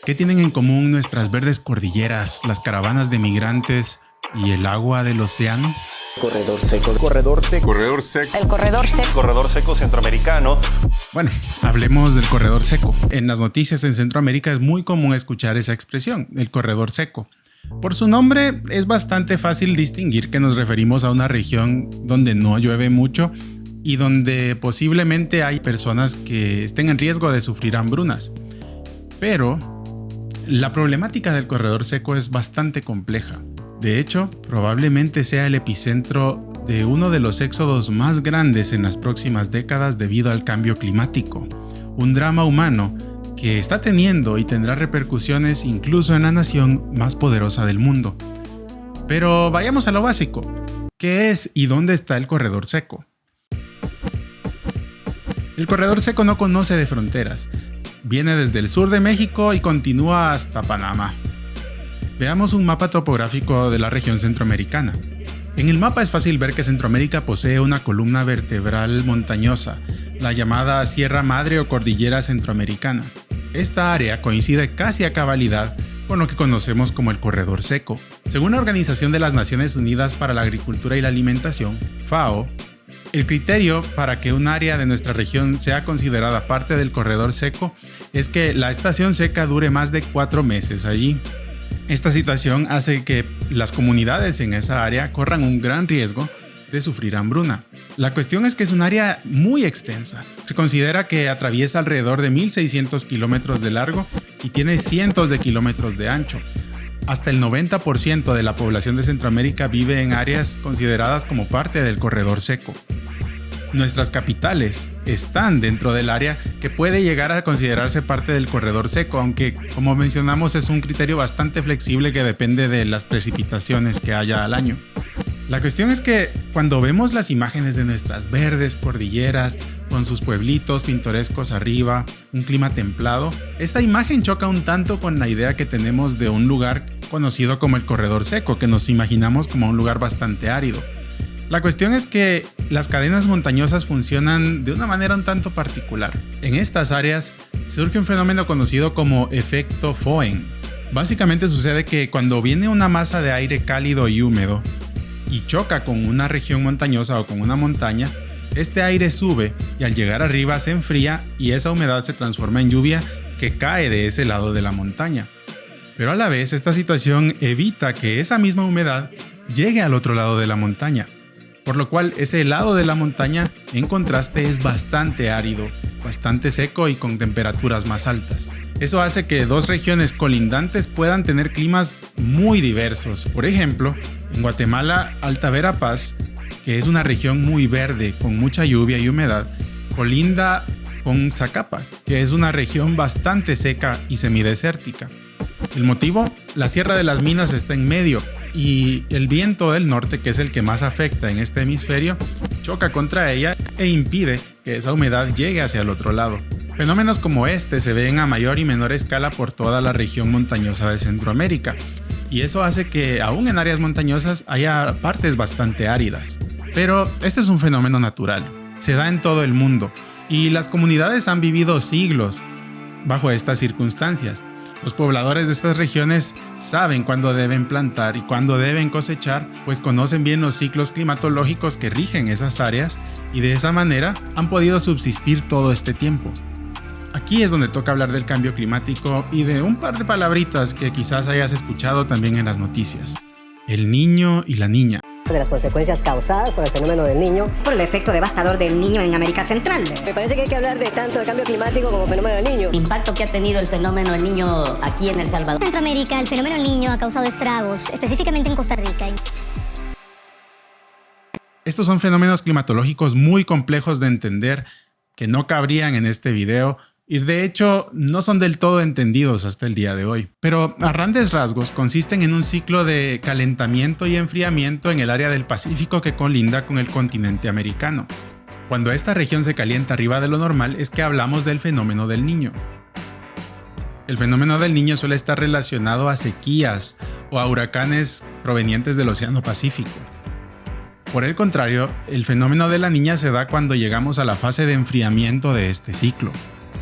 ¿Qué tienen en común nuestras verdes cordilleras, las caravanas de migrantes y el agua del océano? Corredor seco. Corredor seco. Corredor seco. El corredor seco. Corredor seco centroamericano. Bueno, hablemos del corredor seco. En las noticias en Centroamérica es muy común escuchar esa expresión, el corredor seco. Por su nombre es bastante fácil distinguir que nos referimos a una región donde no llueve mucho y donde posiblemente hay personas que estén en riesgo de sufrir hambrunas. Pero la problemática del corredor seco es bastante compleja. De hecho, probablemente sea el epicentro de uno de los éxodos más grandes en las próximas décadas debido al cambio climático. Un drama humano que está teniendo y tendrá repercusiones incluso en la nación más poderosa del mundo. Pero vayamos a lo básico. ¿Qué es y dónde está el corredor seco? El corredor seco no conoce de fronteras. Viene desde el sur de México y continúa hasta Panamá. Veamos un mapa topográfico de la región centroamericana. En el mapa es fácil ver que Centroamérica posee una columna vertebral montañosa, la llamada Sierra Madre o Cordillera Centroamericana. Esta área coincide casi a cabalidad con lo que conocemos como el corredor seco. Según la Organización de las Naciones Unidas para la Agricultura y la Alimentación, FAO, el criterio para que un área de nuestra región sea considerada parte del corredor seco es que la estación seca dure más de 4 meses allí. Esta situación hace que las comunidades en esa área corran un gran riesgo de sufrir hambruna. La cuestión es que es un área muy extensa. Se considera que atraviesa alrededor de 1.600 kilómetros de largo y tiene cientos de kilómetros de ancho. Hasta el 90% de la población de Centroamérica vive en áreas consideradas como parte del corredor seco. Nuestras capitales están dentro del área que puede llegar a considerarse parte del corredor seco, aunque como mencionamos es un criterio bastante flexible que depende de las precipitaciones que haya al año. La cuestión es que cuando vemos las imágenes de nuestras verdes cordilleras con sus pueblitos pintorescos arriba, un clima templado, esta imagen choca un tanto con la idea que tenemos de un lugar conocido como el corredor seco, que nos imaginamos como un lugar bastante árido. La cuestión es que las cadenas montañosas funcionan de una manera un tanto particular. En estas áreas surge un fenómeno conocido como efecto Foehn. Básicamente sucede que cuando viene una masa de aire cálido y húmedo y choca con una región montañosa o con una montaña, este aire sube y al llegar arriba se enfría y esa humedad se transforma en lluvia que cae de ese lado de la montaña. Pero a la vez esta situación evita que esa misma humedad llegue al otro lado de la montaña. Por lo cual ese lado de la montaña en contraste es bastante árido, bastante seco y con temperaturas más altas. Eso hace que dos regiones colindantes puedan tener climas muy diversos. Por ejemplo, en Guatemala, Alta Verapaz, que es una región muy verde con mucha lluvia y humedad, colinda con Zacapa, que es una región bastante seca y semidesértica. El motivo, la Sierra de las Minas está en medio y el viento del norte, que es el que más afecta en este hemisferio, choca contra ella e impide que esa humedad llegue hacia el otro lado. Fenómenos como este se ven a mayor y menor escala por toda la región montañosa de Centroamérica, y eso hace que aún en áreas montañosas haya partes bastante áridas. Pero este es un fenómeno natural, se da en todo el mundo, y las comunidades han vivido siglos bajo estas circunstancias. Los pobladores de estas regiones saben cuándo deben plantar y cuándo deben cosechar, pues conocen bien los ciclos climatológicos que rigen esas áreas y de esa manera han podido subsistir todo este tiempo. Aquí es donde toca hablar del cambio climático y de un par de palabritas que quizás hayas escuchado también en las noticias. El niño y la niña. De las consecuencias causadas por el fenómeno del Niño. Por el efecto devastador del Niño en América Central. Me parece que hay que hablar de tanto del cambio climático como fenómeno del Niño. El impacto que ha tenido el fenómeno del Niño aquí en El Salvador. En Centroamérica, el fenómeno del Niño ha causado estragos, específicamente en Costa Rica. Estos son fenómenos climatológicos muy complejos de entender que no cabrían en este video y de hecho no son del todo entendidos hasta el día de hoy. Pero a grandes rasgos consisten en un ciclo de calentamiento y enfriamiento en el área del Pacífico que colinda con el continente americano. Cuando esta región se calienta arriba de lo normal es que hablamos del fenómeno del Niño. El fenómeno del Niño suele estar relacionado a sequías o a huracanes provenientes del Océano Pacífico. Por el contrario, el fenómeno de la Niña se da cuando llegamos a la fase de enfriamiento de este ciclo.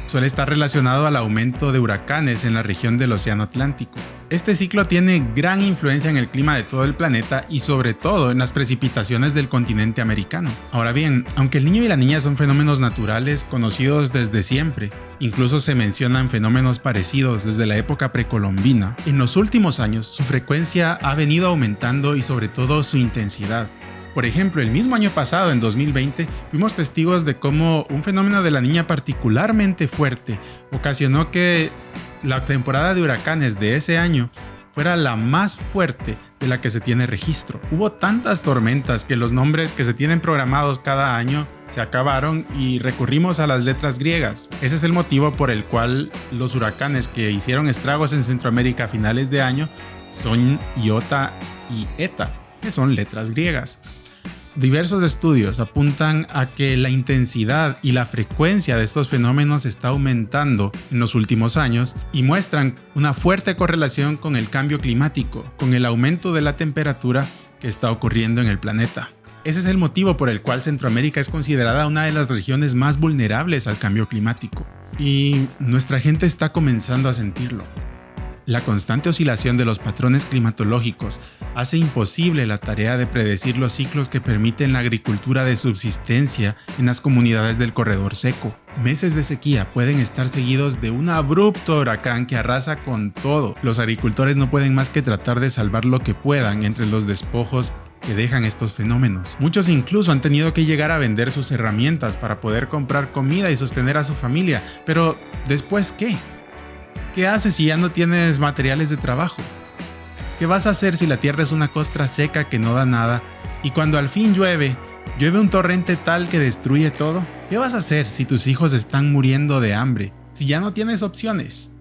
suele estar relacionado al aumento de huracanes en la región del Océano Atlántico. Este ciclo tiene gran influencia en el clima de todo el planeta y sobre todo en las precipitaciones del continente americano. Ahora bien, aunque el niño y la niña son fenómenos naturales conocidos desde siempre, incluso se mencionan fenómenos parecidos desde la época precolombina, en los últimos años su frecuencia ha venido aumentando y sobre todo su intensidad. Por ejemplo, el mismo año pasado, en 2020, fuimos testigos de cómo un fenómeno de la niña particularmente fuerte ocasionó que la temporada de huracanes de ese año fuera la más fuerte de la que se tiene registro. Hubo tantas tormentas que los nombres que se tienen programados cada año se acabaron y recurrimos a las letras griegas. Ese es el motivo por el cual los huracanes que hicieron estragos en Centroamérica a finales de año son Iota y Eta, que son letras griegas. Diversos estudios apuntan a que la intensidad y la frecuencia de estos fenómenos está aumentando en los últimos años y muestran una fuerte correlación con el cambio climático, con el aumento de la temperatura que está ocurriendo en el planeta. Ese es el motivo por el cual Centroamérica es considerada una de las regiones más vulnerables al cambio climático. Y nuestra gente está comenzando a sentirlo. La constante oscilación de los patrones climatológicos hace imposible la tarea de predecir los ciclos que permiten la agricultura de subsistencia en las comunidades del corredor seco. Meses de sequía pueden estar seguidos de un abrupto huracán que arrasa con todo. Los agricultores no pueden más que tratar de salvar lo que puedan entre los despojos que dejan estos fenómenos. Muchos incluso han tenido que llegar a vender sus herramientas para poder comprar comida y sostener a su familia. Pero, ¿después qué? ¿Qué haces si ya no tienes materiales de trabajo? ¿Qué vas a hacer si la tierra es una costra seca que no da nada y cuando al fin llueve un torrente tal que destruye todo? ¿Qué vas a hacer si tus hijos están muriendo de hambre, si ya no tienes opciones?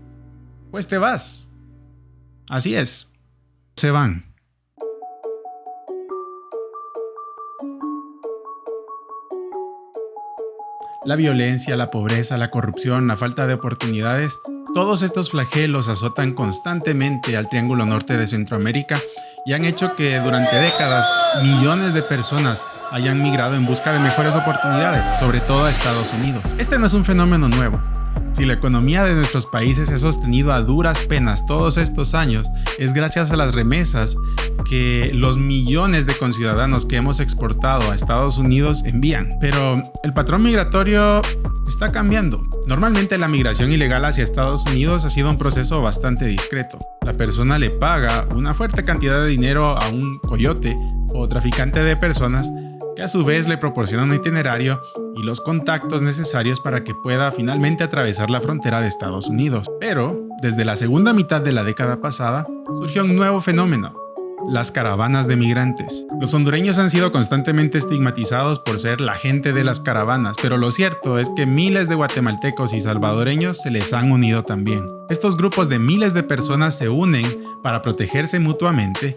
Pues te vas. Así es. Se van. La violencia, la pobreza, la corrupción, la falta de oportunidades, todos estos flagelos azotan constantemente al Triángulo Norte de Centroamérica y han hecho que durante décadas millones de personas hayan migrado en busca de mejores oportunidades, sobre todo a Estados Unidos. Este no es un fenómeno nuevo. Si la economía de nuestros países se ha sostenido a duras penas todos estos años, es gracias a las remesas que los millones de conciudadanos que hemos exportado a Estados Unidos envían. Pero el patrón migratorio está cambiando. Normalmente la migración ilegal hacia Estados Unidos ha sido un proceso bastante discreto. La persona le paga una fuerte cantidad de dinero a un coyote o traficante de personas que a su vez le proporciona un itinerario y los contactos necesarios para que pueda finalmente atravesar la frontera de Estados Unidos. Pero, desde la segunda mitad de la década pasada, surgió un nuevo fenómeno: las caravanas de migrantes. Los hondureños han sido constantemente estigmatizados por ser la gente de las caravanas, pero lo cierto es que miles de guatemaltecos y salvadoreños se les han unido también. Estos grupos de miles de personas se unen para protegerse mutuamente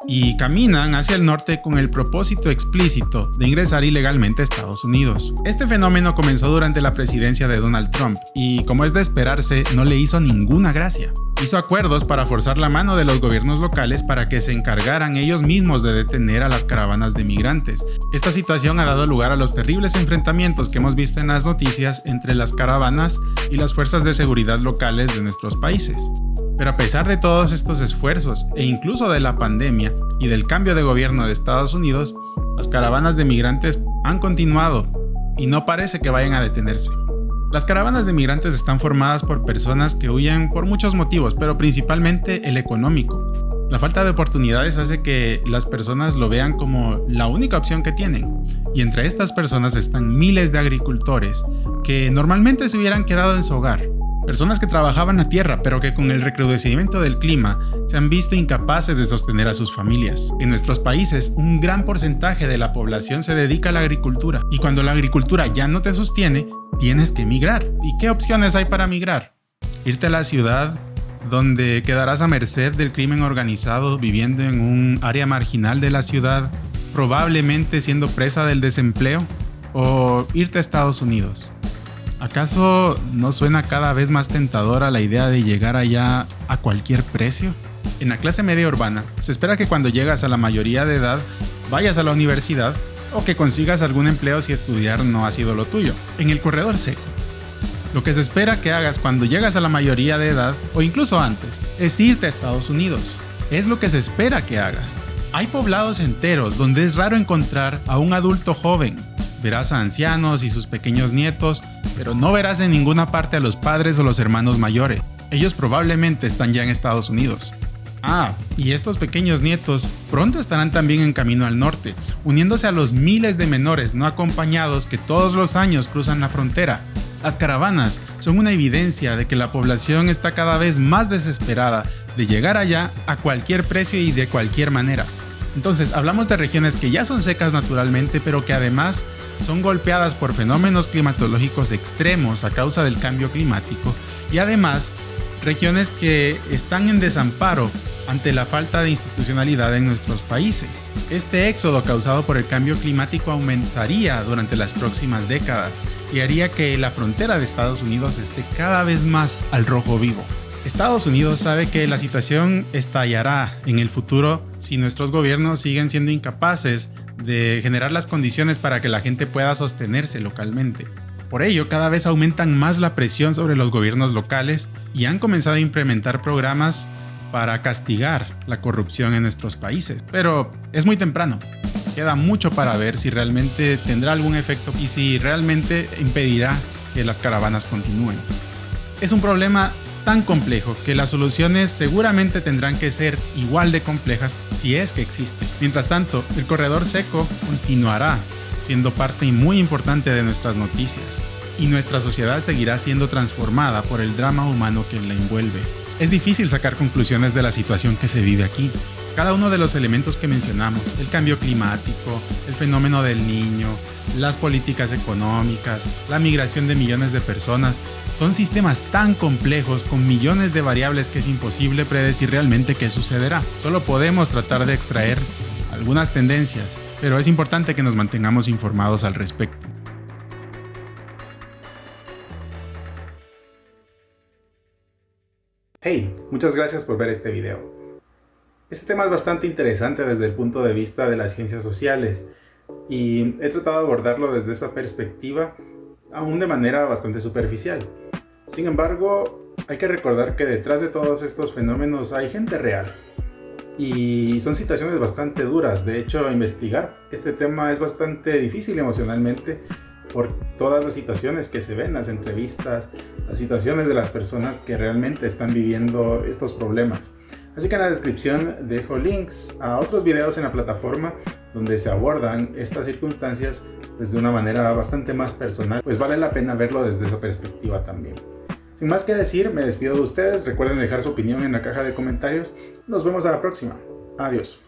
y caminan hacia el norte con el propósito explícito de ingresar ilegalmente a Estados Unidos. Este fenómeno comenzó durante la presidencia de Donald Trump y, como es de esperarse, no le hizo ninguna gracia. Hizo acuerdos para forzar la mano de los gobiernos locales para que se encargaran ellos mismos de detener a las caravanas de migrantes. Esta situación ha dado lugar a los terribles enfrentamientos que hemos visto en las noticias entre las caravanas y las fuerzas de seguridad locales de nuestros países. Pero a pesar de todos estos esfuerzos e incluso de la pandemia y del cambio de gobierno de Estados Unidos, las caravanas de migrantes han continuado y no parece que vayan a detenerse. Las caravanas de migrantes están formadas por personas que huyen por muchos motivos, pero principalmente el económico. La falta de oportunidades hace que las personas lo vean como la única opción que tienen. Y entre estas personas están miles de agricultores que normalmente se hubieran quedado en su hogar. Personas que trabajaban la tierra, pero que con el recrudecimiento del clima se han visto incapaces de sostener a sus familias. En nuestros países, un gran porcentaje de la población se dedica a la agricultura. Y cuando la agricultura ya no te sostiene, tienes que migrar. ¿Y qué opciones hay para migrar? Irte a la ciudad, donde quedarás a merced del crimen organizado, viviendo en un área marginal de la ciudad, probablemente siendo presa del desempleo, o irte a Estados Unidos. ¿Acaso no suena cada vez más tentadora la idea de llegar allá a cualquier precio? En la clase media urbana, se espera que cuando llegas a la mayoría de edad, vayas a la universidad o que consigas algún empleo si estudiar no ha sido lo tuyo. En el corredor seco, Lo que se espera que hagas cuando llegas a la mayoría de edad, o incluso antes, es irte a Estados Unidos. Es lo que se espera que hagas. Hay poblados enteros donde es raro encontrar a un adulto joven. Verás a ancianos y sus pequeños nietos, pero no verás en ninguna parte a los padres o los hermanos mayores. Ellos probablemente están ya en Estados Unidos. Y estos pequeños nietos pronto estarán también en camino al norte, uniéndose a los miles de menores no acompañados que todos los años cruzan la frontera. Las caravanas son una evidencia de que la población está cada vez más desesperada de llegar allá a cualquier precio y de cualquier manera. Entonces, hablamos de regiones que ya son secas naturalmente, pero que además son golpeadas por fenómenos climatológicos extremos a causa del cambio climático, y además regiones que están en desamparo ante la falta de institucionalidad en nuestros países. Este éxodo causado por el cambio climático aumentaría durante las próximas décadas y haría que la frontera de Estados Unidos esté cada vez más al rojo vivo. Estados Unidos sabe que la situación estallará en el futuro si nuestros gobiernos siguen siendo incapaces de generar las condiciones para que la gente pueda sostenerse localmente. Por ello, cada vez aumentan más la presión sobre los gobiernos locales y han comenzado a implementar programas para castigar la corrupción en nuestros países. Pero es muy temprano. Queda mucho para ver si realmente tendrá algún efecto y si realmente impedirá que las caravanas continúen. Es un problema tan complejo que las soluciones seguramente tendrán que ser igual de complejas si es que existe. Mientras tanto, el corredor seco continuará siendo parte muy importante de nuestras noticias y nuestra sociedad seguirá siendo transformada por el drama humano que la envuelve. Es difícil sacar conclusiones de la situación que se vive aquí. Cada uno de los elementos que mencionamos, el cambio climático, el fenómeno del niño, las políticas económicas, la migración de millones de personas, son sistemas tan complejos con millones de variables que es imposible predecir realmente qué sucederá. Solo podemos tratar de extraer algunas tendencias, pero es importante que nos mantengamos informados al respecto. Hey, muchas gracias por ver este video. Este tema es bastante interesante desde el punto de vista de las ciencias sociales y he tratado de abordarlo desde esa perspectiva, aún de manera bastante superficial. Sin embargo, hay que recordar que detrás de todos estos fenómenos hay gente real y son situaciones bastante duras. De hecho, investigar este tema es bastante difícil emocionalmente por todas las situaciones que se ven en las entrevistas, las situaciones de las personas que realmente están viviendo estos problemas. Así que en la descripción dejo links a otros videos en la plataforma donde se abordan estas circunstancias desde una manera bastante más personal, pues vale la pena verlo desde esa perspectiva también. Sin más que decir, me despido de ustedes. Recuerden dejar su opinión en la caja de comentarios. Nos vemos a la próxima. Adiós.